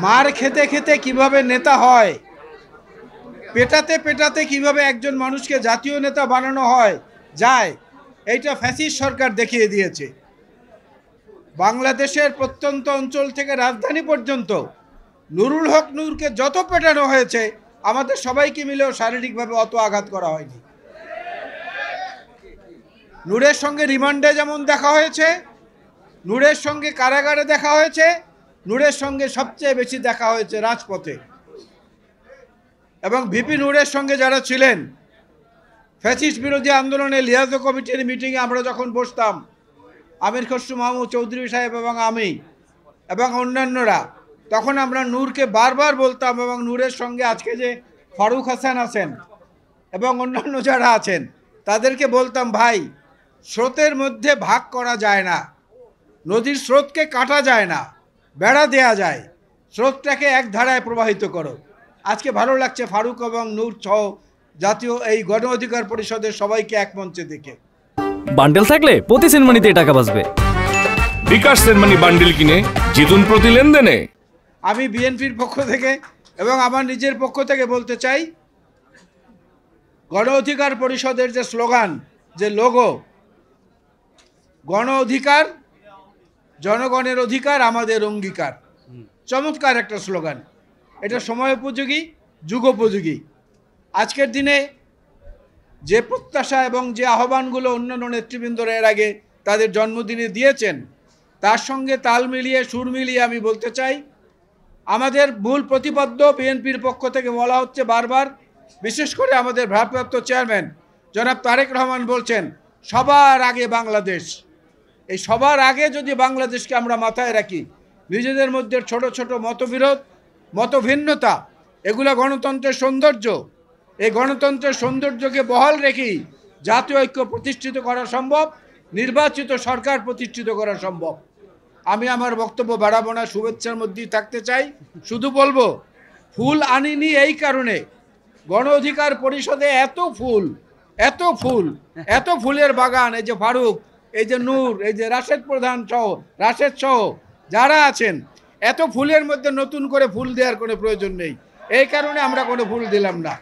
মার খেতে খেতে কিভাবে নেতা হয়, পেটাতে পেটাতে কিভাবে একজন মানুষকে জাতীয় নেতা বানানো হয় যায়, এইটা ফ্যাসিস্ট সরকার দেখিয়ে দিয়েছে। বাংলাদেশের প্রত্যন্ত অঞ্চল থেকে রাজধানী পর্যন্ত নুরুল হক নূরকে যত পেটানো হয়েছে, আমাদের সবাইকে মিলেও শারীরিকভাবে অত আঘাত করা হয়নি। নূরের সঙ্গে রিমান্ডে যেমন দেখা হয়েছে, নূরের সঙ্গে কারাগারে দেখা হয়েছে, নূরের সঙ্গে সবচেয়ে বেশি দেখা হয়েছে রাজপথে। এবং ভিপি নূরের সঙ্গে যারা ছিলেন, ফ্যাসিস্ট বিরোধী আন্দোলনে লিয়াজো কমিটির মিটিংয়ে আমরা যখন বসতাম, আমির খসরু মাহমুদ চৌধুরী সাহেব এবং আমি এবং অন্যান্যরা, তখন আমরা নূরকে বারবার বলতাম এবং নূরের সঙ্গে আজকে যে ফারুক হাসান আছেন এবং অন্যান্য যারা আছেন তাদেরকে বলতাম, ভাই, স্রোতের মধ্যে ভাগ করা যায় না, নদীর স্রোতকে কাটা যায় না, বেড়া দেয়া যায়, স্রোতটাকে এক ধারায় প্রবাহিত করো। আজকে ভালো লাগছে ফারুক এবং নূর সহ জাতীয় এই গণ অধিকার পরিষদের সবাইকে এক মঞ্চে দেখে। বান্ডেল থাকলে প্রতি সেনমানিতে টাকা বাঁচবে। বিকাশ সেনমানি বান্ডেল কিনে জিতুন প্রতি লেনদেনে। আমি বিএনপির পক্ষ থেকে এবং আমার নিজের পক্ষ থেকে বলতে চাই, গণ অধিকার পরিষদের যে স্লোগান, যে লোগো, গণ অধিকার, জনগণের অধিকার, আমাদের অঙ্গীকার, চমৎকার একটা স্লোগান। এটা সময় উপযোগী, যুগোপযোগী। আজকের দিনে যে প্রত্যাশা এবং যে আহ্বানগুলো অন্যান্য নেতৃবৃন্দরা এর আগে তাদের জন্মদিনে দিয়েছেন, তার সঙ্গে তাল মিলিয়ে সুর মিলিয়ে আমি বলতে চাই, আমাদের মূল প্রতিপাদ্য বিএনপির পক্ষ থেকে বলা হচ্ছে বারবার, বিশেষ করে আমাদের ভারপ্রাপ্ত চেয়ারম্যান জনাব তারেক রহমান বলছেন, সবার আগে বাংলাদেশ। এই সবার আগে যদি বাংলাদেশকে আমরা মাথায় রাখি, নিজেদের মধ্যে ছোট ছোট মতবিরোধ, মতভিন্নতা, এগুলো গণতন্ত্রের সৌন্দর্য, এই গণতন্ত্রের সৌন্দর্যকে বহাল রেখেই জাতীয় ঐক্য প্রতিষ্ঠিত করা সম্ভব, নির্বাচিত সরকার প্রতিষ্ঠিত করা সম্ভব। আমি আমার বক্তব্য বাড়াবো না, শুভেচ্ছার মধ্যেই থাকতে চাই। শুধু বলবো, ফুল আনিনি এই কারণে, গণ অধিকার পরিষদে এত ফুল, এত ফুল, এত ফুলের বাগান, এই যে ফারুক, এই যে নূর, এই যে রাশেদ প্রধান সহ, রাশেদ সহ যারা আছেন, এত ফুলের মধ্যে নতুন করে ফুল দেওয়ার কোনো প্রয়োজন নেই। এই কারণে আমরা কোনো ফুল দিলাম না।